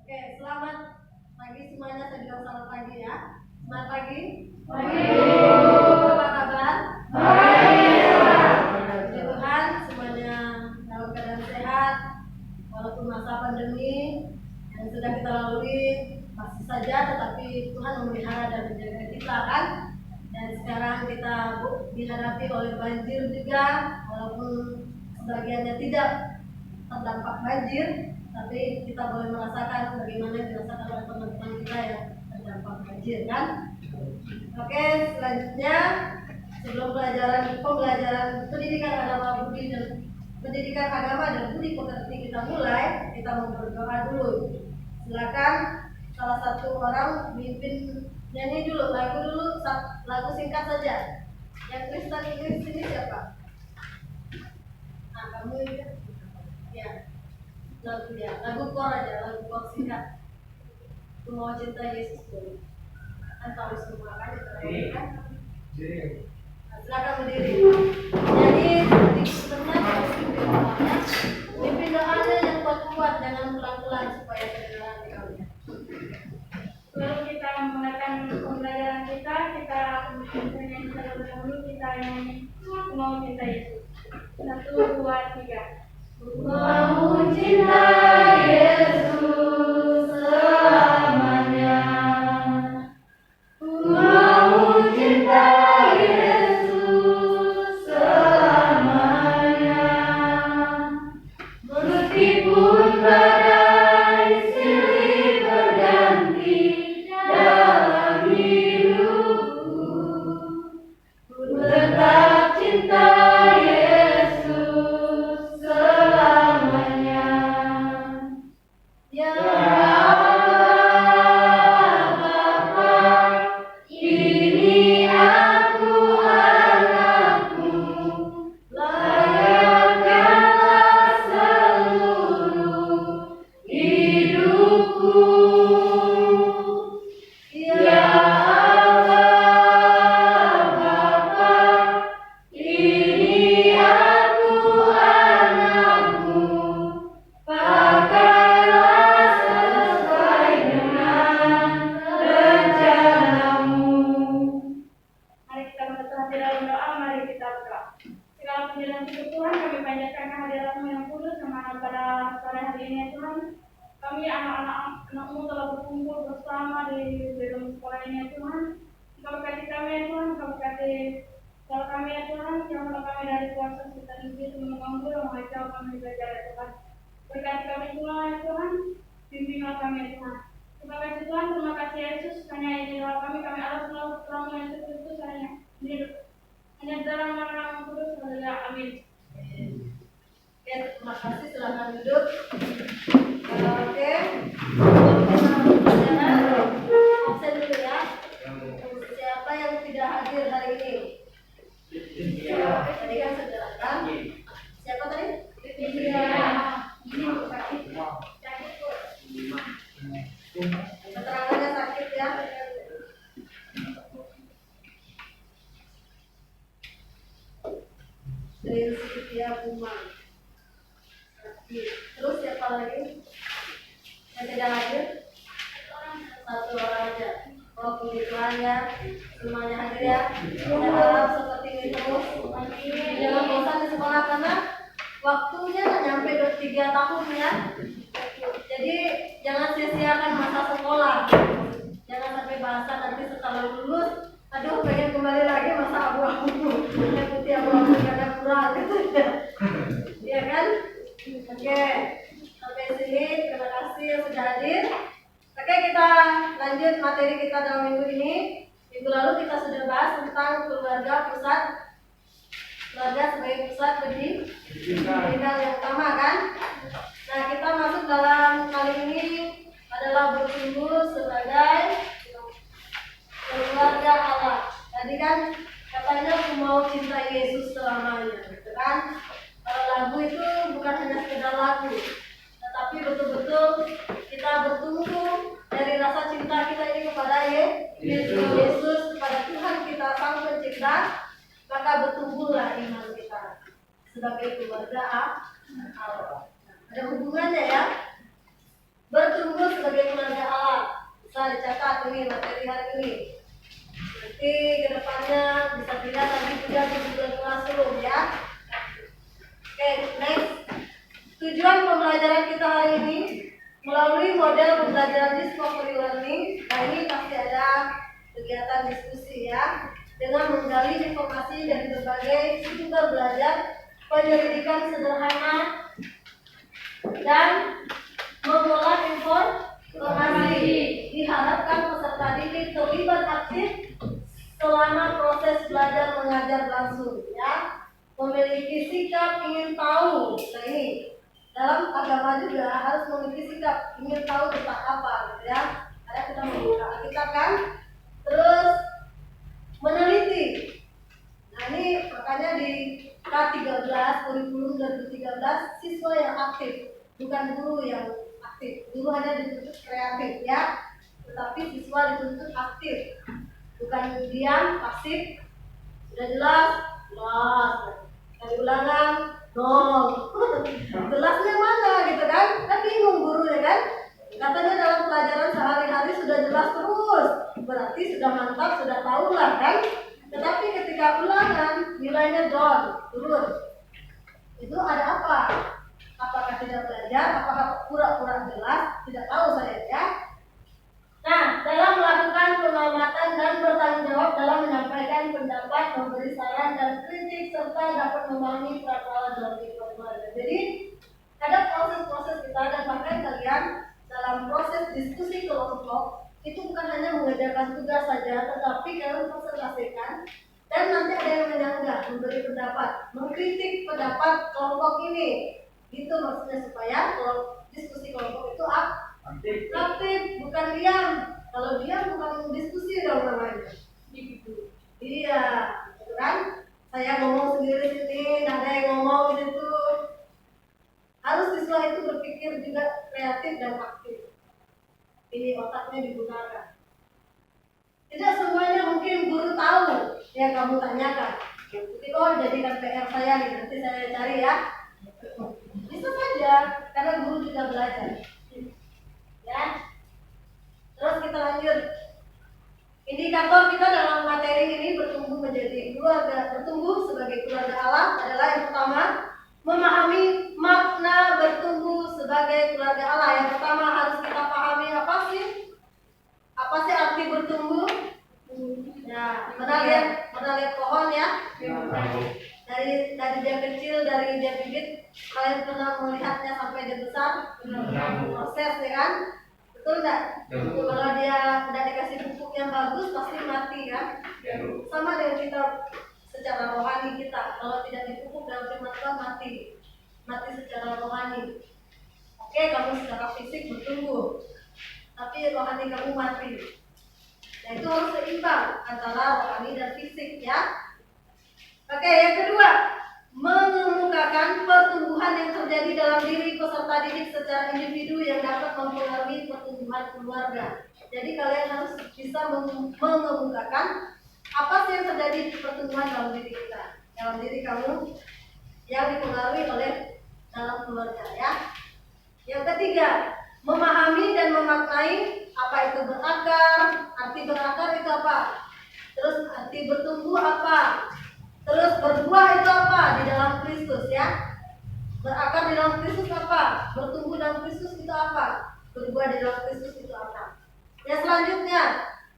Oke, selamat pagi semuanya. Saya bilang selamat pagi ya. Selamat pagi. Pagi. Apa kabar? Baik. Puji Tuhan semuanya dalam keadaan sehat. Walaupun masa pandemi yang sudah kita lalui masih saja, tetapi Tuhan memelihara dan menjaga kita kan. Dan sekarang kita dihadapi oleh banjir juga, walaupun sebagiannya tidak terdampak banjir, tapi kita boleh merasakan bagaimana yang dirasakan oleh teman-teman kita yang terdampak banjir kan. Oke, selanjutnya sebelum pembelajaran pendidikan agama budi dan pendidikan agama dan budi pekerti kita mulai, kita mau berdoa dulu. Silakan salah satu orang mimpin nyanyi dulu, lagu singkat saja. Yang Kristen Inggris ini siapa? Nah, kamu ya. Lagu kor aja, lagu kor singkat. Aku mau cinta Yesus dulu. Kan tahu semua kan itu kan? Nah, silakan berdiri. Jadi di sebenarnya pimpin doanya yang kuat-kuat, jangan pelan-pelan supaya kedengaran di kalian. Lalu kita menggunakan pembelajaran kita menyanyi terlebih dahulu, kita nyanyi mau cinta Yesus. 1, 2, 3. Mau cinta Yesus selamanya. Mau cinta Yesus selamanya. Meskipun badai silih berganti dalam hidupku, ku tetap cinta Yesus selamanya. Ya Bapa, ini aku anakmu, layakkanlah seluruh hidupku. Ya Bapa, ini aku anakmu, pakailah sesuai dengan rencanamu. Mari kita menutup hati dalam doa, mari kita berdoa. Segala puji dan syukur Tuhan, kami panjatkan kehadirat-Mu yang kudus kemana pada sore hari ini ya Tuhan. Kami anak-anak-Mu telah berkumpul bersama di dalam sekolah ini ya Tuhan. Engkau berkati kami ya Tuhan, Engkau berkati sekolah kami ya Tuhan, jauhkanlah kami dari kuasa setan iblis yang mengganggu dan mengacau kami belajar ya Tuhan. Berkati kami semua ya Tuhan, bimbinglah kami ya Tuhan. Terima kasih Tuhan, terima kasih Yesus, hanya inilah kami Allah selalu selalu Yesus Kristus hanya dalam nama Kudus, haleluya, amin. Oke, terima kasih. Silakan duduk. Oke. Absen dulu ya. Siapa yang tidak hadir hari ini? Tadi kan saudara kan? Siapa tadi? Keterangannya sakit ya. Dia Umar. Terus siapa lagi yang tidak hadir? Satu orang aja. Oh, puji Tuhan ya. Semuanya hadir ya. Saya harap seperti ini terus. Jangan bosan di sekolah karena waktunya nyampe 3 tahun ya. Jadi jangan sia-siakan masa sekolah. Jangan sampai bahasa nanti setelah lulus, aduh pengen kembali lagi masa abu-abu. Yang putih abu-abu karena kurang gitu ya. Iya kan? Oke, sampai sini terima kasih yang sudah hadir. Oke, kita lanjut materi kita dalam minggu ini. Minggu lalu kita sudah bahas tentang keluarga sebagai pusat pendidikan yang utama kan. Nah, kita masuk dalam kali ini adalah bertumbuh sebagai keluarga Allah. Tadi kan katanya aku mau cinta Yesus selamanya, gitu kan? Lagu itu bukan hanya sekedar lagu, tetapi betul-betul kita bertumbuh dari rasa cinta kita ini kepada Yesus, kepada Tuhan kita Sang Pencipta, maka bertumbuhlah iman kita sebagai keluarga Allah. Ada hubungannya ya. nih materi hari ini. Nanti kedepannya bisa dilihat lagi juga di Google Classroom ya. Oke, next. Tujuan pembelajaran kita hari ini melalui model pembelajaran discovery learning. Nah ini pasti ada kegiatan diskusi ya, dengan menggali informasi dari berbagai sumber belajar, penyelidikan sederhana, dan mengolah informasi. Diharapkan peserta didik terlibat aktif selama proses belajar mengajar berlangsung ya, memiliki sikap ingin tahu. Nah ini dalam agama juga harus memiliki sikap ingin tahu tentang apa gitu ya. Ada kita membuka Alkitab kan, terus meneliti. Nah ini makanya di K13 kurikulum 2013 siswa yang aktif, bukan guru yang aktif. Guru hanya dituntut kreatif ya, tetapi siswa dituntut aktif, bukan diam pasif. Sudah jelas? Jelas. Dari ulangan nol. Jelasnya mana gitu kan? Kan bingung gurunya kan? Katanya dalam pelajaran sehari-hari sudah jelas terus, berarti sudah mantap, sudah tahu lah kan? Tetapi ketika ulangan nilainya down, turun. Itu ada apa? Apakah tidak belajar? Apakah pura-pura jelas? Tidak tahu saya ya. Nah, dalam melakukan pengamatan dan bertanggung jawab dalam menyampaikan pendapat, memberi saran dan kritik, serta dapat memahami persoalan dalam kehidupan keluarga. Jadi, ada proses-proses kita dan bahkan kalian dalam proses diskusi kelompok itu bukan hanya mengerjakan tugas saja, tetapi kalian presentasikan dan nanti ada yang menyanggah, memberi pendapat, mengkritik pendapat kelompok ini. Itu maksudnya supaya diskusi kelompok itu aktif, bukan diam. Kalau diam bukan diskusi dong namanya. Iya, gitu kan? Saya ngomong sendiri sini, ada yang ngomong di situ. Harus siswa itu berpikir juga kreatif dan aktif. Ini otaknya digunakan. Tidak semuanya mungkin guru tahu yang kamu tanyakan. Jadi jadikan PR saya nih, nanti saya cari ya. Bisa saja, karena guru juga belajar. Ya. Terus kita lanjut. Indikator kita dalam materi ini bertumbuh menjadi keluarga, bertumbuh sebagai keluarga Allah adalah yang pertama, memahami makna bertumbuh sebagai keluarga Allah. Yang pertama harus kita pahami apa sih? Apa sih arti bertumbuh? Ya, pernah lihat pohon ya? Dari dia kecil, dari dia bibit, kalian pernah melihatnya sampai dia besar? Proses ya kan? Betul enggak? Kalau dia tidak dikasih pupuk yang bagus pasti mati kan? Sama dengan kita secara rohani kita, kalau tidak dipupuk dalam firman Tuhan mati secara rohani. Oke, kamu secara fisik bertumbuh, tapi rohani kamu mati. Nah itu harus seimbang antara rohani dan fisik ya. Oke, yang kedua, mengemukakan pertumbuhan yang terjadi dalam diri peserta didik secara individu yang dapat mempengaruhi pertumbuhan keluarga. Jadi kalian harus bisa mengemukakan apa sih yang terjadi di pertumbuhan dalam diri kita, dalam diri kamu yang dipengaruhi oleh dalam keluarga ya. Yang ketiga, memahami dan memaknai apa itu berakar. Arti berakar itu apa? Terus arti bertumbuh apa? Terus berbuah itu apa di dalam Kristus ya? Berakar di dalam Kristus apa? Bertumbuh dalam Kristus itu apa? Berbuah di dalam Kristus itu apa? Yang selanjutnya,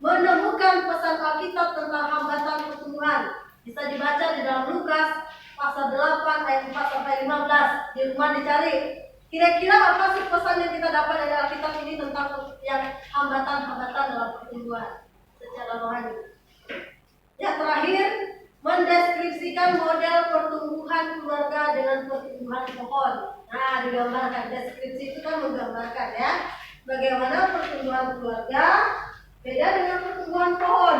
menemukan pesan Alkitab tentang hambatan pertumbuhan. Bisa dibaca di dalam Lukas pasal 8 ayat 4 sampai 15. Di rumah dicari. Kira-kira apa sih pesan yang kita dapat dari Alkitab ini tentang yang hambatan-hambatan dalam pertumbuhan secara rohani? Yang terakhir, mendeskripsikan model pertumbuhan keluarga dengan pertumbuhan pohon. Nah, digambarkan. Deskripsi itu kan menggambarkan ya, bagaimana pertumbuhan keluarga beda dengan pertumbuhan pohon.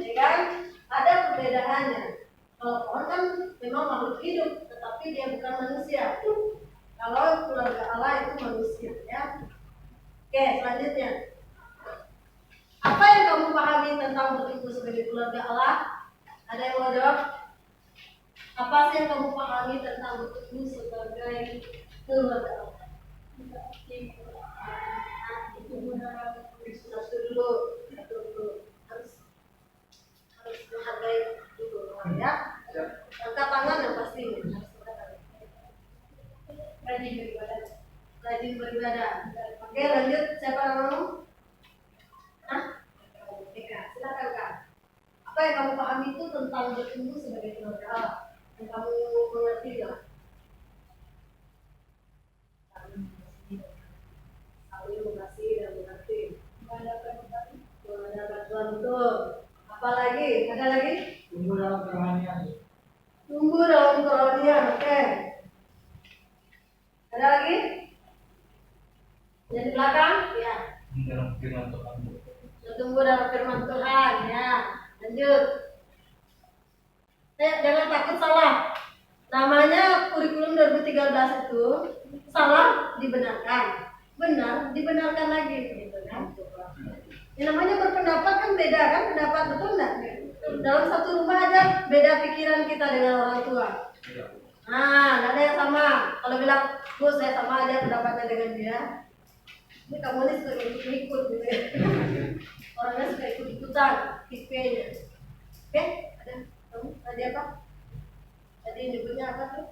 Ya kan? Ada perbedaannya. Kalau pohon kan memang makhluk hidup, tetapi dia bukan manusia. Kalau keluarga Allah itu manusia ya. Oke, selanjutnya. Apa yang kamu pahami tentang bertumbuh sebagai keluarga Allah? Ada yang mau jawab? Apa sih yang kamu pahami tentang bertumbuh sebagai keluarga Allah? rajin beribadah. Oke, lanjut. Siapa namamu? Hah? Eka, silakan Kak. Apa yang kamu pahami itu tentang bertumbuh sebagai keluarga Allah? Yang kamu mengerti ya? Saling mengasihi dan mengerti. Mendapat bantuan betul. Apa lagi? Ada lagi? Tumbuh dalam kerohanian. Tumbuh dalam kerohanian. Oke. Ada lagi? Yang di belakang? Ya. Dalam firman Tuhan. Tumbuh dalam firman Tuhan. Ya. Lanjut. Jangan takut salah. Namanya kurikulum 2013 itu salah dibenarkan, benar dibenarkan lagi, gitu kan? Yang namanya berpendapat kan beda kan, pendapat betul nggak? Dalam satu rumah aja beda pikiran kita dengan orang tua. Nah, nggak ada yang sama. Kalau bilang, Bu, saya sama aja pendapatnya dengan dia. Ini kamu ini suka ikut-ikut gitu ya. Orangnya suka ikut-ikutan, tipenya. Oke, ada kamu tadi apa? Tadi nyebutnya apa tuh?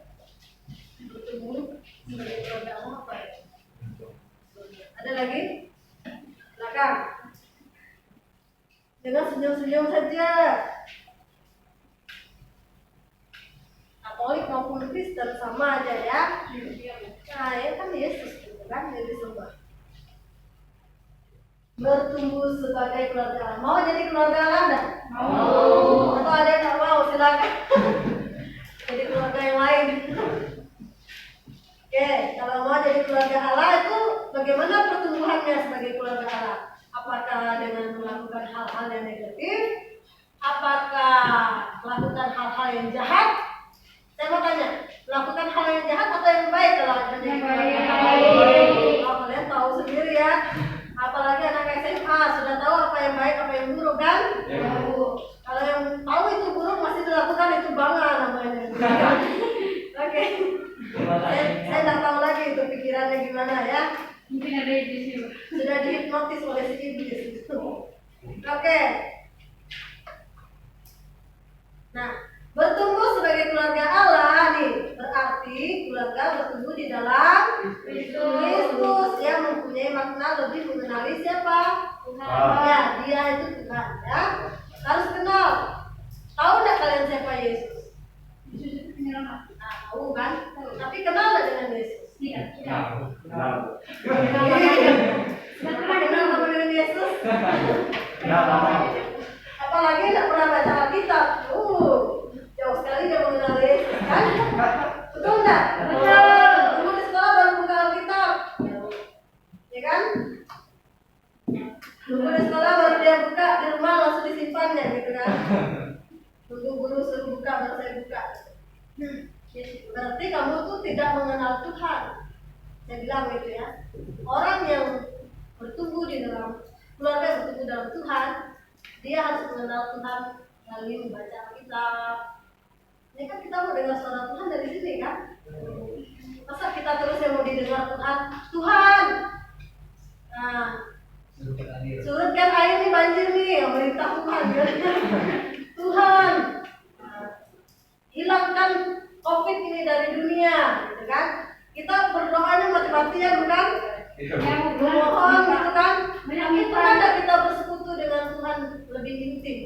Bertumbuh sebagai keluarga Allah apa ya? Ada lagi? Belakang. Dengan senyum-senyum saja. Katolik maupun Kristen sama aja ya. Nah, ya kan Yesus gitu kan yang disembah. Bertumbuh sebagai keluarga Allah. Mau jadi keluarga Allah enggak? Mau. Atau ada yang nggak mau? Silakan. Jadi keluarga yang lain. Oke, kalau mau jadi keluarga Allah itu bagaimana pertumbuhannya sebagai keluarga Allah? Apakah dengan melakukan hal-hal yang negatif? Apakah melakukan hal-hal yang jahat? Saya mau tanya, melakukan hal yang jahat atau yang baik kalau menjadi keluarga Allah? Oh, kalian tahu sendiri ya. Apalagi anak SMA sudah tahu apa yang baik, apa yang buruk kan? Kalau yang tahu itu buruk masih dilakukan itu bangga namanya. Oke. Saya tidak tahu lagi itu pikirannya gimana ya. Mungkin ada iblis juga. Sudah dihipnotis oleh si iblis. Oke. Nah, bertumbuh sebagai keluarga Allah nih berarti keluarga bertumbuh di dalam Kristus yang mempunyai makna lebih mengenali siapa? Tuhan. Ya, dia itu Tuhan ya. Harus kenal. Tahu nggak kalian siapa Yesus? Nah, tahu kan? Tapi kenal nggak dengan Yesus? Tidak. Kenal. Kenal kamu dengan Yesus? Kenal. Apalagi nggak pernah baca Alkitab. Jauh sekali dia mengenal Yesus kan? Betul nggak? Betul. Dulu di sekolah baru buka Alkitab, ya kan? Dulu di sekolah baru dia buka, di rumah langsung disimpannya gitu kan? Tunggu guru suruh buka baru saya buka. Berarti kamu tuh tidak mengenal Tuhan. Saya bilang gitu ya. Orang yang bertumbuh di dalam keluarga yang bertumbuh dalam Tuhan, dia harus mengenal Tuhan melalui membaca Alkitab. Ini kan kita mau dengar suara Tuhan dari sini kan? Masa kita terus yang mau didengar Tuhan? Tuhan! Nah, surutkan air nih banjir nih, yang merintah Tuhan. Tuhan! Nah, hilangkan COVID ini dari dunia, gitu kan? Kita berdoanya mati-matian bukan? Ya, mohon gitu kan? Tapi pernah nggak kita bersekutu dengan Tuhan lebih intim?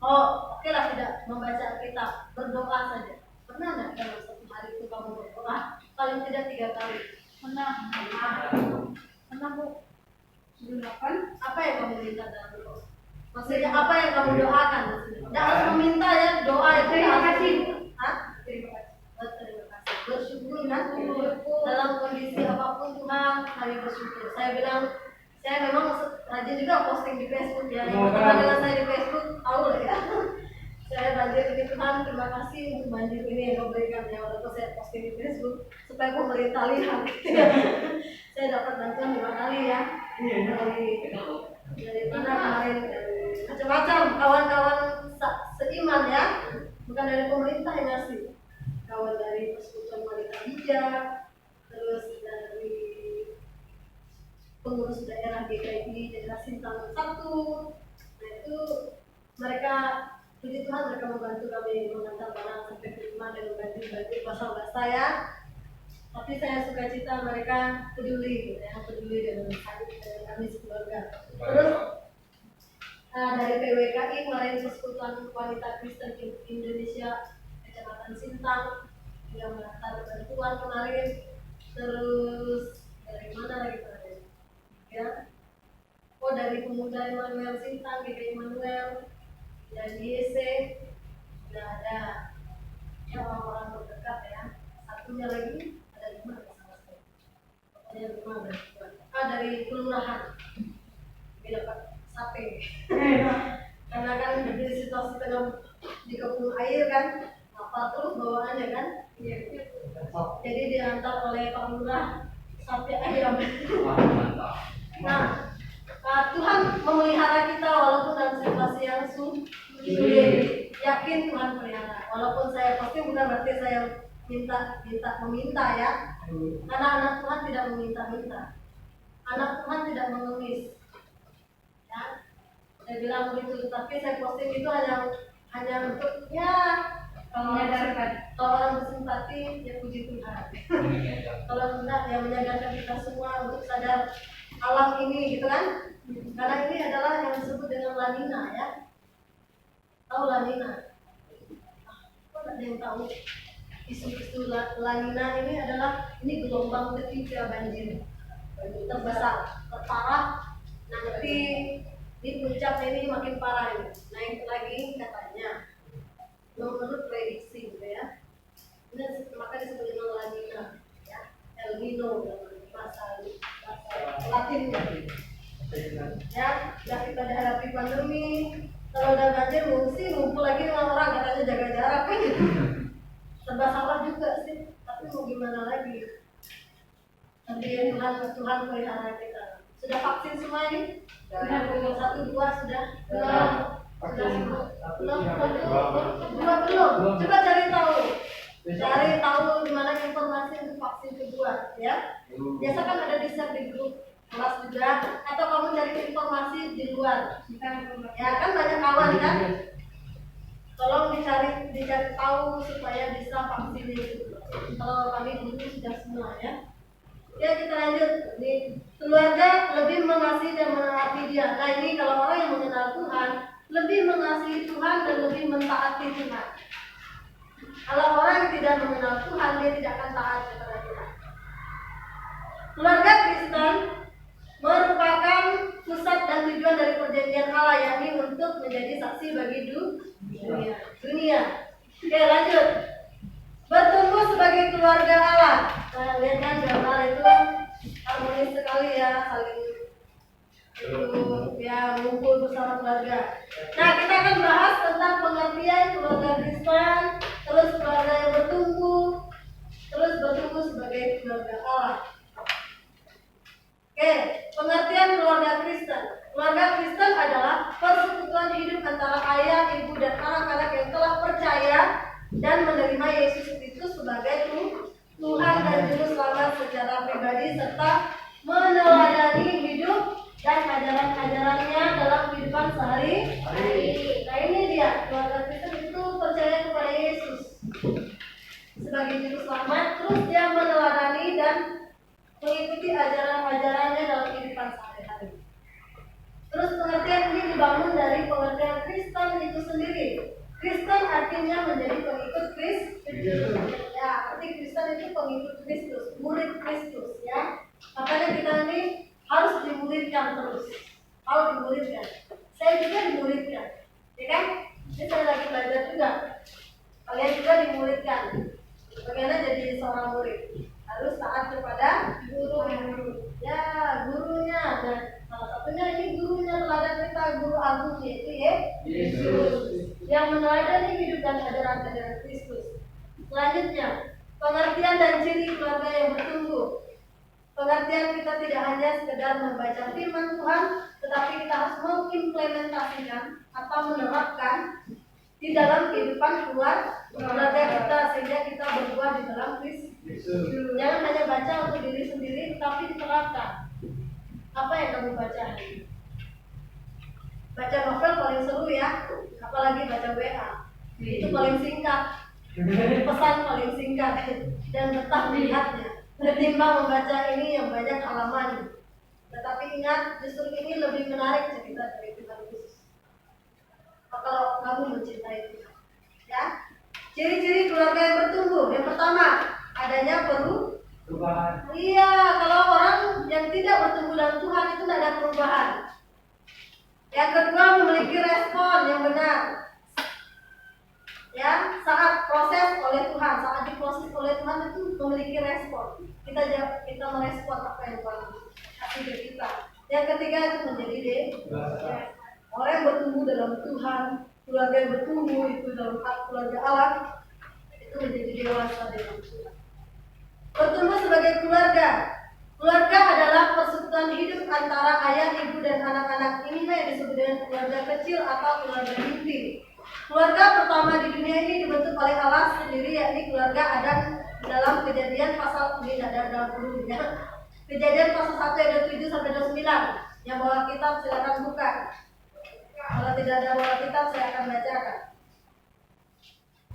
Oh, oke lah tidak membaca Alkitab, berdoa saja. Pernah nggak dalam satu hari itu kamu berdoa? Paling tidak 3 kali. Pernah. Pernah Bu. Sebelum makan. Apa yang kamu minta dalam doa? Maksudnya apa yang kamu doakan? Tidak harus meminta ya, doa itu. Terima kasih. Hah? Terima kasih. Terima kasih. Bersyukur kan? Dalam kondisi apapun Tuhan kami bersyukur. Saya bilang saya memang rajin juga posting di Facebook ya. Yang pertama dengan saya di Facebook tahu lah ya. Saya banjir ini Tuhan, terima kasih untuk banjir ini yang kau berikan ya. Walaupun saya posting di Facebook supaya pemerintah lihat. Saya dapat bantuan 5 kali ya. Dari mana kemarin macam-macam kawan-kawan seiman ya. Bukan dari pemerintah yang ngasih. Kawan dari Persekutuan Wanita Bijak, terus dari pengurus daerah GKI daerah Sintang 1. Nah itu mereka, puji Tuhan mereka membantu kami mengantar barang sampai ke rumah dan membagi-bagi pasal bahasa ya. Tapi saya suka cita mereka peduli, gitu ya, peduli dengan kami sekeluarga. Terus dari PWKI kemarin Persekutuan Wanita Kristen Indonesia Kecamatan Sintang yang mengantar bantuan kemarin. Terus dari mana lagi kemarin? Ya, oh dari pemuda Emmanuel Sintang, GP Emmanuel, dan YC, sudah ada ya orang-orang terdekat ya. Satunya lagi ada 5 sama saya. Pokoknya 5 bantuan. Dari kelurahan, dia dapat sate. Karena kan di situasi tengah dikepung air kan, apa terus bawaannya kan? Iya. Jadi diantar oleh Pak Lurah sate ayam. Nah, Tuhan memelihara kita walaupun dalam situasi yang sulit. Yakin Tuhan pelihara. Walaupun saya pasti bukan berarti saya meminta ya. Karena anak Tuhan tidak meminta-minta. Anak Tuhan tidak mengemis. Ya, saya bilang begitu. Tapi saya posting itu hanya untuk ya kalau orang bersimpati ya puji Tuhan. Kalau enggak ya menyadarkan kita semua untuk sadar alam ini gitu kan. Karena ini adalah yang disebut dengan La Nina ya. Tahu La Nina? Kok ada yang tahu? Isu-isu La Nina ini adalah gelombang ketiga banjir terbesar, terparah. Nanti di puncak ini makin parah ini, naik lagi katanya. Menurut prediksi gitu ya. Ini maka disebut dengan La Nina ya. El Nino dalam bahasa Latinnya. Ya, kita dihadapi pandemi. Kalau udah banjir mesti ngumpul lagi dengan orang, katanya jaga jarak kan. Serba salah juga sih, tapi mau gimana lagi? Tapi Tuhan pelihara kita. Sudah vaksin semua ini? Sudah 1, 2 sudah? Belum. Coba cari tahu di mana informasi untuk vaksin kedua ya. Biasa kan ada di share di grup kelas juga, atau kamu cari informasi di luar. Ya kan banyak kawan kan. Tolong dicari tahu supaya bisa vaksin itu. Kalau kami dulu sudah semua ya. Ya kita lanjut. Nih, keluarga lebih mengasihi dan menaati Dia. Nah ini kalau orang yang mengenal Tuhan lebih mengasihi Tuhan dan lebih mentaati Tuhan. Kalau orang yang tidak mengenal Tuhan, dia tidak akan taat kepada Tuhan. Keluarga Kristen merupakan pusat dan tujuan dari perjanjian Allah, yakni untuk menjadi saksi bagi dunia. Oke, lanjut. Bertumbuh sebagai keluarga Allah. Nah, lihat kan gambar itu harmonis sekali ya, saling itu ya ngumpul bersama keluarga. Nah, kita akan bahas tentang pengertian keluarga Kristen, terus keluarga yang bertumbuh, terus bertumbuh sebagai keluarga Allah. Oke, pengertian keluarga Kristen. Keluarga Kristen adalah persekutuan hidup antara ayah, ibu, dan anak-anak yang telah percaya dan menerima Yesus Kristus sebagai Tuhan dan Juru Selamat secara pribadi serta meneladani hidup dan ajaran-ajarannya dalam kehidupan sehari-hari. Nah ini dia, keluarga Kristen itu percaya kepada Yesus sebagai Juru Selamat, terus dia meneladani dan mengikuti ajaran-ajarannya dalam kehidupan sehari-hari. Terus pengertian ini dibangun dari pengertian Kristen itu sendiri. Kristen artinya menjadi pengikut Kristus. Ya, arti Kristen itu pengikut Kristus, murid Kristus ya. Makanya kita ini harus dimuridkan terus. Harus dimuridkan. Saya juga dimuridkan. Ya kan? Jadi saya lagi belajar juga. Kalian juga dimuridkan. Bagaimana jadi seorang murid? Harus taat kepada guru. Ya, gurunya. Dan salah satunya ini gurunya teladan kita, guru agung yaitu Yesus. Yang meneladani hidup dan ajaran-ajaran Kristus. Selanjutnya, pengertian dan ciri keluarga yang bertumbuh. Pengertian kita tidak hanya sekedar membaca firman Tuhan, tetapi kita harus mengimplementasikan atau menerapkan di dalam kehidupan keluarga kita sehingga kita berbuah di dalam Kristus. Jangan hanya baca untuk diri sendiri, tetapi diterapkan. Apa yang kamu baca hari ini? Baca novel paling seru ya, apalagi baca WA. Itu paling singkat, pesan paling singkat dan betah melihatnya. ketimbang membaca ini yang banyak halaman. Tetapi ingat, justru ini lebih menarik cerita dari Tuhan Yesus. Kalau kamu mencintai Tuhan, ya. Ciri-ciri keluarga yang bertumbuh. Yang pertama, adanya Perubahan. Iya, kalau orang yang tidak bertumbuh dalam Tuhan itu tidak ada perubahan. Yang kedua, memiliki respon yang benar. Ya, saat proses oleh Tuhan, saat diproses oleh Tuhan itu memiliki respon. Kita merespon apa yang Tuhan kasih ke kita. Yang ketiga itu menjadi orang yang bertumbuh dalam Tuhan, keluarga yang bertumbuh itu dalam keluarga Allah itu menjadi dewasa dalam Tuhan. Bertumbuh sebagai keluarga. Keluarga adalah persekutuan hidup antara ayah, ibu, dan anak-anak. Inilah yang disebut dengan keluarga kecil atau keluarga inti. Keluarga pertama di dunia ini dibentuk oleh Allah sendiri, yakni keluarga Adam dalam Kejadian pasal ini ada dalam hurufnya. Kejadian pasal 1 ayat 7 sampai 29. Yang bawa kitab silakan buka. Kalau tidak ada bawa kitab saya akan bacakan.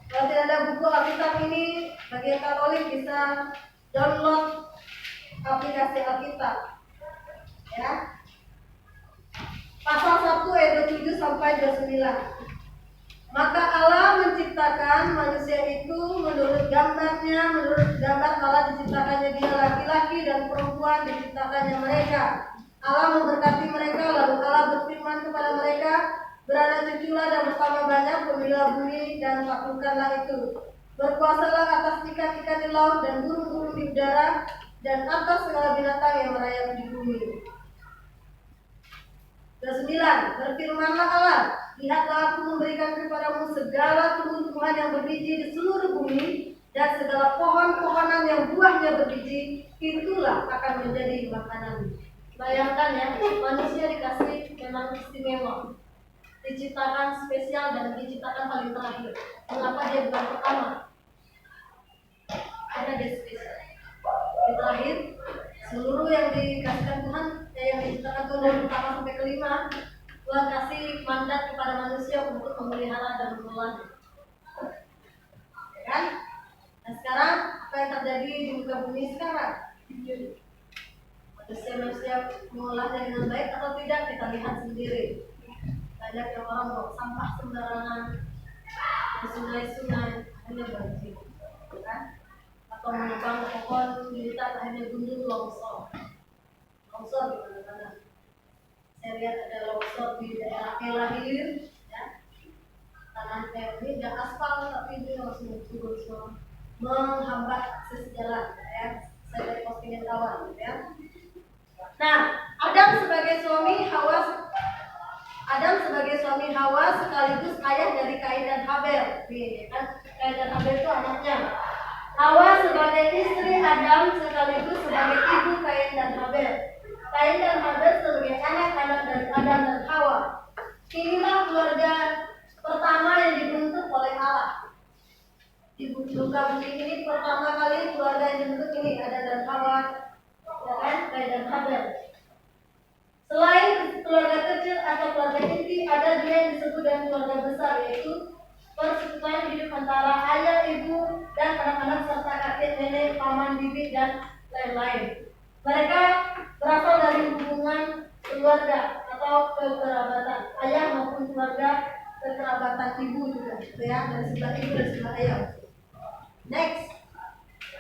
Kalau tidak ada buku Alkitab ini, bagi yang Katolik bisa download aplikasi Alkitab. Ya. Pasal 1 ayat 27 sampai 29. Maka Allah menciptakan manusia itu menurut gambarnya, menurut gambar Allah diciptakannya dia, laki-laki dan perempuan diciptakannya mereka. Allah memberkati mereka, lalu Allah berfirman kepada mereka, beranak cuculah dan bertambah banyak, penuhilah bumi dan taklukkanlah itu. Berkuasalah atas ikan-ikan di laut dan burung-burung di udara dan atas segala binatang yang merayap di bumi. 9. Berfirmanlah Allah, lihatlah aku memberikan kepadamu segala tumbuh-tumbuhan yang berbiji di seluruh bumi dan segala pohon-pohonan yang buahnya berbiji, itulah akan menjadi makanan. Bayangkan ya, manusia dikasih memang istimewa, diciptakan spesial dan diciptakan paling terakhir. Mengapa dia bukan pertama? Karena dia spesial. Di terakhir, seluruh yang dikasihkan Tuhan, yang diciptakan Tuhan dari pertama sampai kelima, Tuhan kasih mandat kepada manusia untuk memelihara dan mengelolanya. Ya kan? Nah sekarang apa yang terjadi di muka bumi sekarang? Manusia mengolahnya dengan baik atau tidak kita lihat sendiri. Banyak yang orang buang sampah sembarangan di sungai-sungai, hanya banjir, kan? Atau menebang pohon militan akhirnya gunung longsor di mana-mana. Saya lihat ada longsor di daerah Ela Hilir, ya. Tanah ini nggak aspal tapi ini langsung turun semua, menghambat akses jalan, ya. Saya dari postingan awal, ya. Nah, Adam sebagai suami Hawa sekaligus ayah dari Kain dan Habel. Nih, kan Kain dan Habel itu anaknya. Hawa sebagai istri Adam sekaligus sebagai ibu Kain dan Habel. Kain dan Habel sebagai anak-anak dari Adam dan Hawa. Inilah keluarga pertama yang dibentuk oleh Allah. Di muka bumi ini pertama kali keluarga yang dibentuk ini Adam dan Hawa, ya kan? Kain dan Habel. Selain keluarga kecil atau keluarga inti, ada juga yang disebut dengan keluarga besar, yaitu persekutuan hidup antara ayah, ibu, dan anak-anak serta kakek, nenek, paman, bibi, dan lain-lain. Mereka berasal dari hubungan keluarga atau kekerabatan ayah maupun keluarga kekerabatan ibu juga, ya, dari sebelah ibu dan sebelah ayah. Next,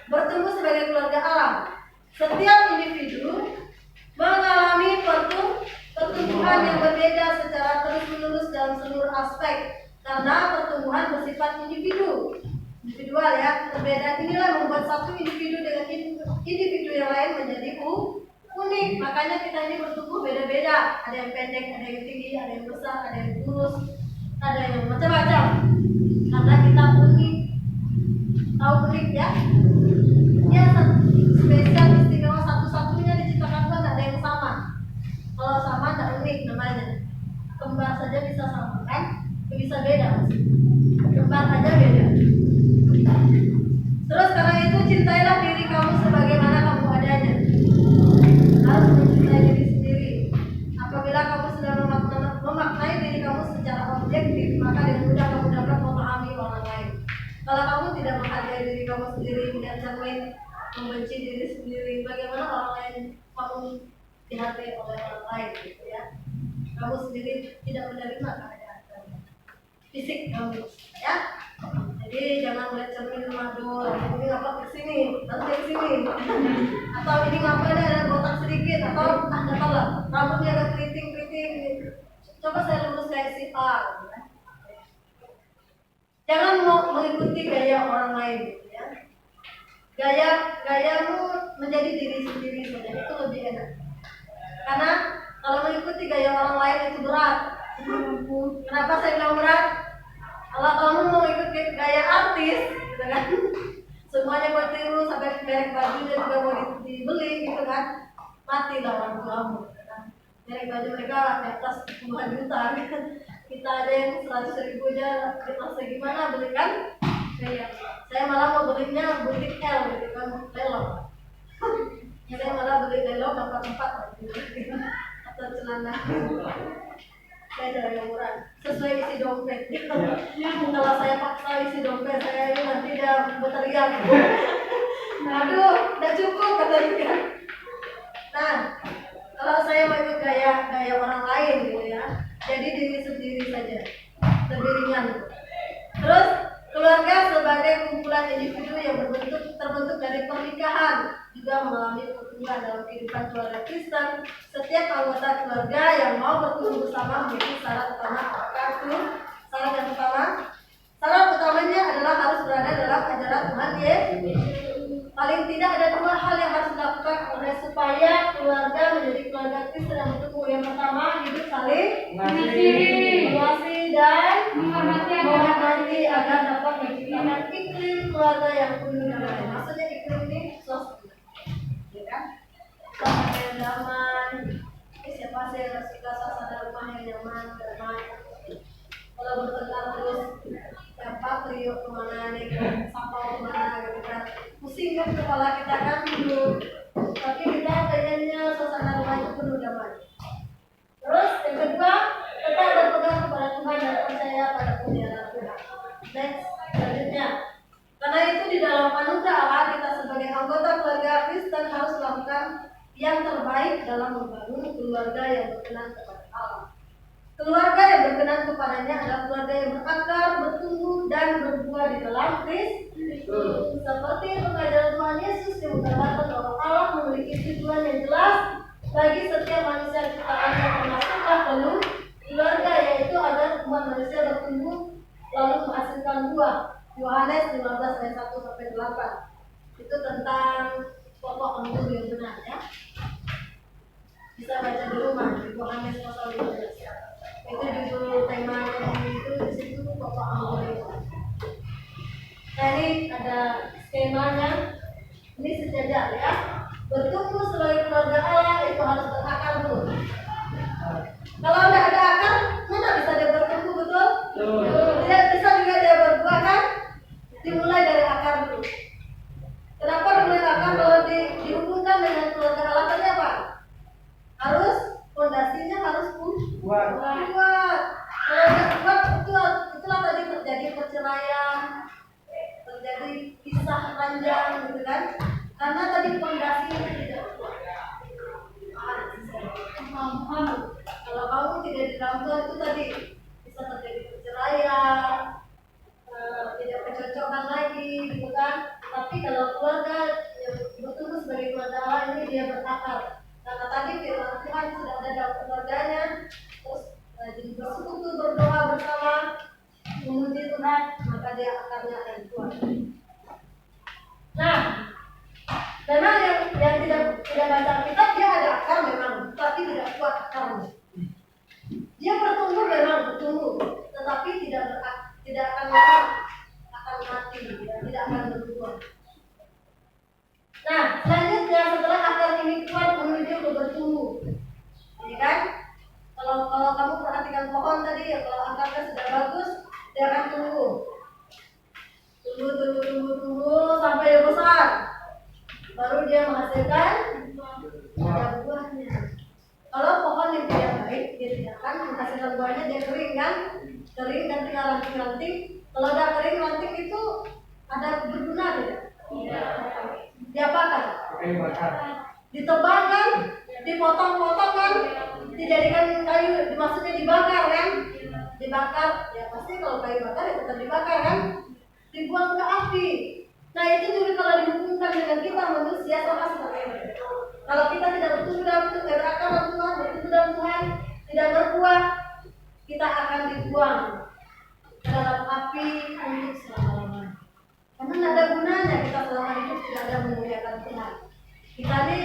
bertumbuh sebagai keluarga alam. Setiap individu mengalami pertumbuhan yang berbeda secara terus-menerus dalam seluruh aspek. Karena pertumbuhan bersifat individual, ya. Perbedaan inilah membuat satu individu dengan individu yang lain menjadi unik. Makanya kita ini bertumbuh beda-beda. Ada yang pendek, ada yang tinggi, ada yang besar, ada yang kurus, ada yang macam-macam. Karena kita unik. Tahu unik, ya? Ya, spesial, istimewa, satu-satunya diciptakan Tuhan, ada yang sama. Kalau sama tidak unik namanya. Kembar saja bisa sama, kan? Bisa beda, kembar aja beda. Terus karena itu cintailah diri kamu sebagaimana kamu adanya. Harus mencintai diri sendiri. Apabila kamu sudah memaknai diri kamu secara objektif, maka dengan mudah kamu dapat memahami orang lain. Kalau kamu tidak menghargai diri kamu sendiri, melihat cermin, membenci diri sendiri, kamu sendiri tidak menerima keadaan kamu, fisik kamu, ya. Jadi jangan melihat cermin aduh, ini ngapa ke sini, nanti ke sini, atau ini ngapa ada botak sedikit, atau nggak tahu lah, rambutnya ada keriting-keriting. Coba saya lurus kayak si A. Gitu, ya. Jangan mau mengikuti gaya orang lain, gitu, ya. Gayamu menjadi diri sendiri saja itu lebih enak. Karena kalau mengikuti gaya orang lain itu berat. Kenapa saya bilang berat? Kalau kamu mau ikut gaya artis, gitu kan? Semuanya mau tiru sampai merek bajunya juga mau dibeli, gitu kan? Matilah orang tuamu. Gitu kan? Merek baju mereka di atas puluhan juta, gitu. Kita ada yang 100.000 aja, kita gimana beli kan? Saya malah mau belinya butik L, gitu kan? Lelok. Saya malah beli lelok 4 gitu. Atau celana. Saya dari yang murah, sesuai isi dompet. Kalau saya paksa isi dompet saya ini nanti dia berteriak. Aduh, udah cukup katanya. Nah, kalau saya mau ikut gaya orang lain gitu ya, jadi diri sendiri saja, lebih ringan. Terus keluarga sebagai kumpulan individu yang terbentuk dari pernikahan juga mengalami pertumbuhan dalam kehidupan keluarga Kristen. Setiap anggota keluarga yang mau bertumbuh bersama memiliki syarat utama. Apakah itu syarat yang pertama? Syarat utamanya adalah harus berada dalam ajaran Tuhan Yesus. Paling tidak ada 2 hal yang harus dilakukan supaya keluarga menjadi keluarga Kristen yang bertumbuh. Yang pertama, hidup saling mengasihi dan menghormati agar dapat menciptakan iklim keluarga yang penuh damai. Maksudnya iklim ini suasana, ya kan? Suasana yang damai. Siapa sih yang suka suasana rumah yang nyaman, damai? Kalau bertengkar terus, trio kemana nih, sampah kemana gitu kan? Pusing kan kepala kita kan dulu. Tapi kita pengennya suasana rumah itu penuh damai. Terus yang kedua, tetap berpegang kepada Tuhan dan percaya pada pemeliharaan Tuhan. Next, selanjutnya, karena itu di dalam anugerah Allah kita sebagai anggota keluarga Kristen harus melakukan yang terbaik dalam membangun keluarga yang berkenan kepada Allah. Keluarga yang berkenan kepadanya adalah keluarga yang berakar, bertumbuh dan berbuah di dalam Kristus. Seperti pengajaran Tuhan Yesus yang mengatakan bahwa Allah memiliki tujuan yang jelas bagi setiap manusia ciptaannya, termasuklah penuh keluarga, yaitu agar umat manusia bertumbuh lalu menghasilkan buah. Yohanes 15 ayat 1 sampai 8. Itu tentang pokok anggur yang benar, ya. Bisa baca di rumah di Yohanes pasal 15. Itu judul temanya itu di situ pokok anggur yang benar. Nah, ini ada skemanya. Ini sejajar, ya. Bertumbuh sebagai keluarga Allah itu harus berakar dulu. Kalau tidak ada akar, mana bisa dia bertumbuh, betul? Tidak bisa juga dia berbuah, kan? Dimulai dari akar dulu. Kenapa dimulai akar? Kalau dihubungkan dengan keluarga Allah tadi apa? Harus fondasinya harus kuat. Kalau tidak kuat, itulah tadi terjadi perceraian, terjadi kisah panjang, gitu kan? Karena tadi fondasinya tidak kuat. Kalau kamu tidak di dalam Tuhan itu tadi bisa terjadi perceraian, tidak kecocokan lagi, gitu kan? Tapi kalau keluarga yang bertumbuh sebagai keluarga Allah ini dia berakar. Karena tadi firman Tuhan sudah ada dalam keluarganya, terus jadi bersekutu, berdoa bersama, memuji Tuhan, maka dia akarnya akan kuat. Nah, memang yang tidak baca kitab dia ada akar memang, tapi tidak kuat akarnya. Dia bertumbuh memang bertumbuh, tetapi tidak akan mati, tidak akan berbuah. Nah, selanjutnya setelah akar ini kuat menuju ke bertumbuh, ya kan? Kalau kamu perhatikan pohon tadi, ya kalau akarnya sudah bagus, dia akan tumbuh sampai dia besar. Baru dia menghasilkan buahnya. Kalau pohon yang tidak baik, dia tidak akan menghasilkan buahnya, dia kering kan? Kering dan tinggal ranting-ranting. Kalau udah kering ranting itu ada berguna tidak? Tidak. Diapakan? Ditebang kan? Dipotong-potong kan? dijadikan kayu, maksudnya dibakar kan? Dibakar, ya pasti kalau kayu bakar ya tetap dibakar kan? Dibuang ke api. Nah itu juga kalau dihubungkan dengan kita manusia sama seperti itu. Kalau kita tidak bertumbuh dalam Tuhan, tidak berakar dalam Tuhan, bertumbuh dalam Tuhan, tidak berbuah, kita akan dibuang ke dalam api untuk selama-lamanya. Karena tidak ada gunanya kita selama hidup tidak ada memuliakan Tuhan. Kita ini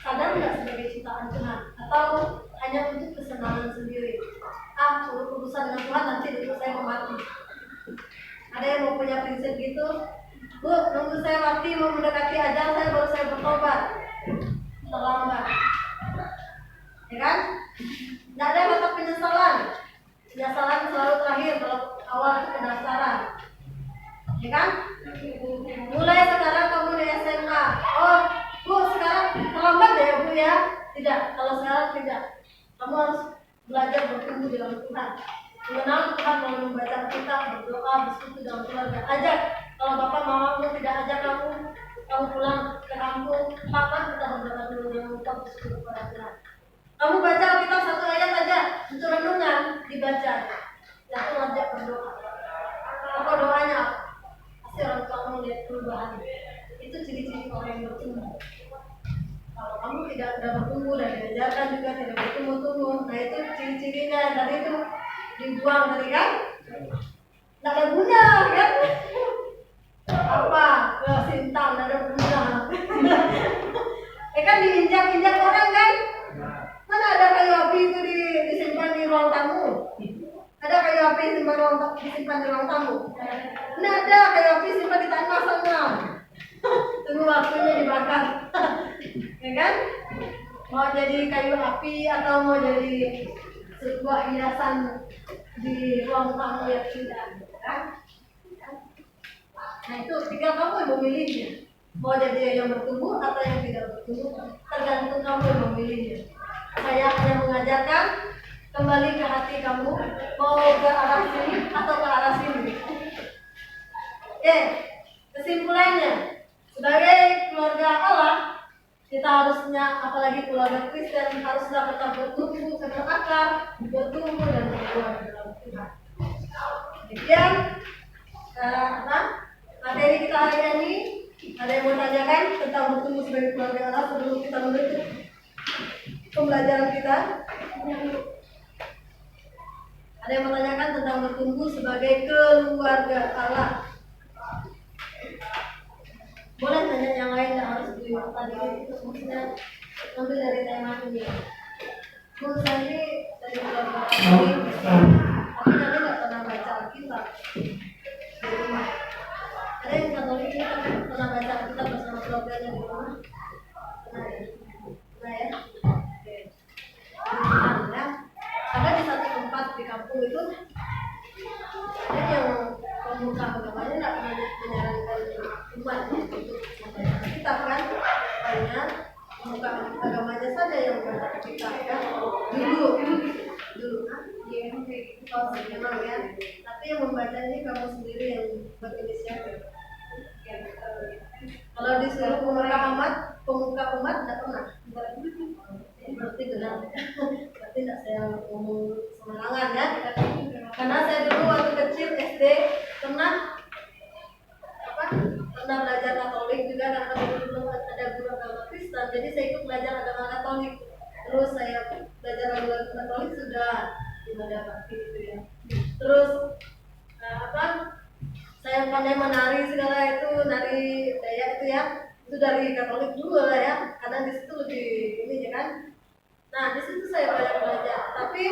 sadar nggak sebagai ciptaan Tuhan atau hanya untuk kesenangan sendiri? Urusan dengan Tuhan nanti dulu saya mau mati. Ada yang mau punya prinsip gitu? Bu, nunggu saya mati mau mendekati ajal saya baru saya bertobat. Terlambat, ya kan? Tidak ada kata penyesalan. Penyesalan selalu terakhir kalau awal itu penasaran, ya kan? Mulai sekarang kamu di SMA. Oh, Bu, sekarang terlambat ya Bu ya? Tidak, kalau sekarang tidak. Kamu harus belajar bertumbuh dalam Tuhan, mengenal Tuhan melalui membaca kitab, berdoa, bersekutu dalam keluarga. Ajak, kalau bapak mama tidak ajak kamu pulang ke kampung, kapan kita berdoa dulu yang kita bersekutu kepada Tuhan. Kamu baca kitab satu ayat aja untuk renungan dibaca, lalu ajak berdoa. Apa doanya? Pasti orang tua kamu lihat perubahan. Itu ciri-ciri orang yang bertumbuh. Kalau kamu tidak bertumbuh dan diajarkan juga tidak bertumbuh-tumbuh, nah itu ciri-cirinya. Tadi itu dibuang tadi kan? Tidak ada guna kan? Apa? Sintang tidak ada guna. Kan diinjak-injak orang kan? Mana ada kayu api itu disimpan di ruang tamu? Ada kayu api disimpan di ruang tamu? Tidak ada kayu api disimpan di tanah sana. Tunggu waktunya dibakar. Ya kan? Mau jadi kayu api atau mau jadi sebuah hiasan di ruang tamu yang indah, kan? Nah itu tinggal kamu yang memilihnya. Mau jadi yang bertumbuh atau yang tidak bertumbuh, tergantung kamu yang memilihnya. Saya hanya mengajarkan kembali ke hati kamu, mau ke arah sini atau ke arah sini. Oke, kesimpulannya, sebagai keluarga Allah, kita harusnya, apalagi keluarga Kristen, haruslah tetap bertumbuh, berakar, bertumbuh dan berbuah dalam Tuhan. Demikian materi kita hari ini. Ada yang mau tanyakan tentang bertumbuh sebagai keluarga Allah sebelum kita menutup pembelajaran kita? Ada yang mau tanyakan tentang bertumbuh sebagai keluarga Allah? Boleh tanya yang lain, tidak harus di tadi itu maksudnya ambil dari tema ini. Menurut saya ini dari keluarga ini, tapi nanti nggak pernah baca Alkitab di rumah. Ada yang Katolik ini kan pernah baca Alkitab bersama keluarganya di rumah? Pernah ya? Pernah ya? Oke. Ya. Ada di satu tempat di kampung itu ada yang pemuka agamanya nggak pernah menyarankan umat untuk membaca kitab kan? Banyak pemuka agamanya saja yang membaca kitab kan? Dulu memang ya. Tapi yang membaca ini kamu sendiri yang berinisiatif. Kalau disuruh pemuka umat tidak pernah. Berarti benar. Berarti tidak saya ngomong sembarangan ya. Karena saya dulu waktu kecil SD pernah belajar Katolik juga, karena dulu ada guru agama Kristen, jadi saya ikut belajar agama Katolik. Terus saya belajar agama Katolik sudah di Madapati gitu ya. Terus saya pandai menari segala itu, nari Dayak itu ya, itu dari Katolik juga lah ya, karena di situ lebih ini ya kan. Nah di situ saya banyak belajar, tapi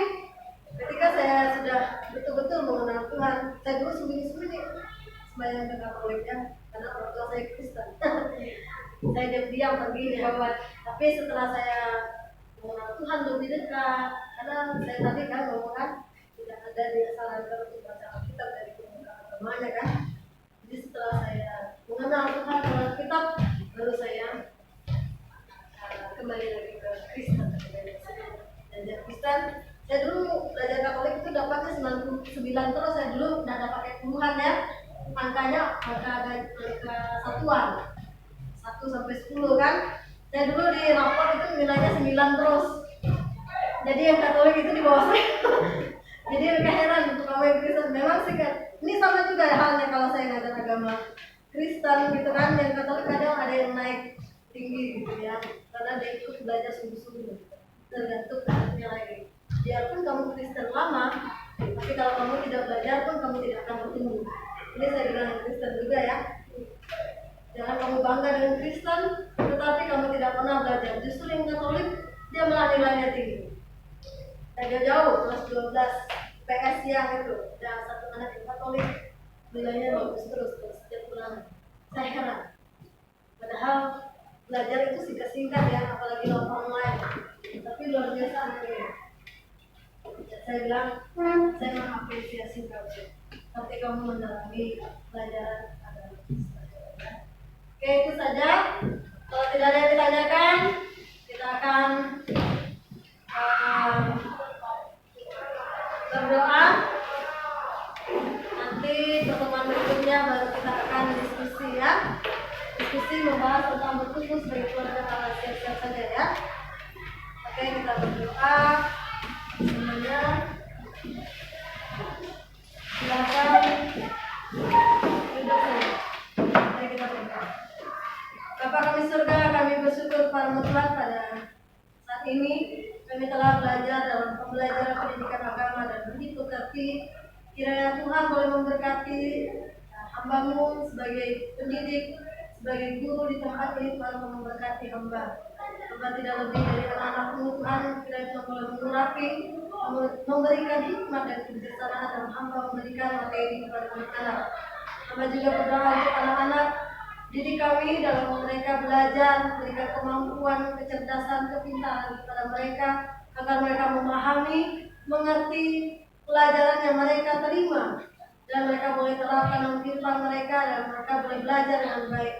ketika saya sudah betul-betul mengenal Tuhan, saya dulu sembunyi-sembunyi sembahyang ke Katolik ya, karena orang tua saya Kristen. Saya diam-diam pergi ya. Tapi setelah saya mengenal Tuhan lebih dekat, karena saya tadi kan ngomong kan tidak ada di asalan untuk baca Alkitab dari pemuka agamanya kan. Jadi setelah saya mengenal Tuhan dalam Alkitab, baru saya kembali lagi ke Kristen. Belajar Kristen, saya dulu belajar Katolik itu dapatnya 99 terus. Saya dulu tidak dapat pakai puluhan ya, angka satuan 1 sampai 10 kan. Saya dulu di rapor itu nilainya 9 terus. Jadi yang Katolik itu di bawah saya. Jadi mereka heran untuk kamu yang Kristen. Memang sih kan, ini sama juga ya halnya kalau saya ngajar agama Kristen gitu kan, yang Katolik kadang ada yang naik tinggi gitu ya, karena dia ikut belajar sungguh-sungguh, tergantung kasusnya lagi. Biarpun kamu Kristen lama, tapi kalau kamu tidak belajar pun kamu tidak akan bertumbuh. Ini saya bilang yang Kristen juga ya. Jangan kamu bangga dengan Kristen, tetapi kamu tidak pernah belajar. Justru yang Katolik dia malah nilainya tinggi. Jauh-jauh kelas 12 PS siang itu, ada satu anak yang Katolik nilainya bagus terus setiap bulan. Saya heran. Padahal belajar itu singkat-singkat ya, apalagi lewat online. Tapi luar biasa anaknya. Saya bilang, saya mengapresiasi kamu. Tapi kamu mendalami pelajaran agama. Oke, itu saja. Kalau tidak ada yang ditanyakan, kita akan berdoa. Nanti pertemuan berikutnya baru kita akan diskusi ya. Diskusi membahas tentang bertumbuh sebagai keluarga Allah. Siap-siap saja ya. Oke, kita berdoa semuanya. Silakan duduk saja. Mari kita berdoa. Bapa kami surga, kami bersyukur pada Tuhan pada saat ini kami telah belajar dalam pembelajaran pendidikan agama dan begitu tertib. Kiranya Tuhan boleh memberkati hamba-Mu sebagai pendidik, sebagai guru di tempat ini. Tuhan memberkati hamba. Hamba tidak lebih dari anak-anak-Mu Tuhan. Kiranya Tuhan boleh mengurapi, memberikan hikmat dan kebijaksanaan dalam hamba memberikan materi kepada anak-anak. Hamba juga berdoa untuk anak-anak. Didik kami dalam mereka belajar, berikan kemampuan, kecerdasan, kepintaran kepada mereka, agar mereka memahami, mengerti pelajaran yang mereka terima, dan mereka boleh terapkan dalam kehidupan mereka, dan mereka boleh belajar dengan baik.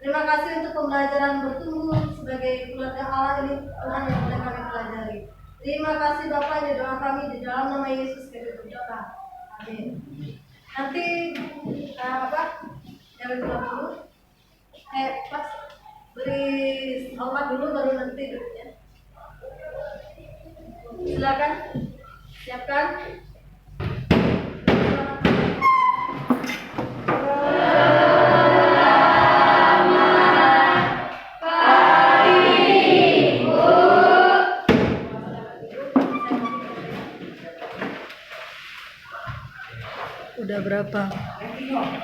Terima kasih untuk pembelajaran bertumbuh sebagai keluarga Allah ini, Tuhan yang boleh kami pelajari. Terima kasih Bapak, di doa kami di dalam nama Yesus kami berdoa. Amin. Nanti jangan pulang dulu. Pas beri hormat dulu baru nanti duduknya. Silakan siapkan. Udah berapa?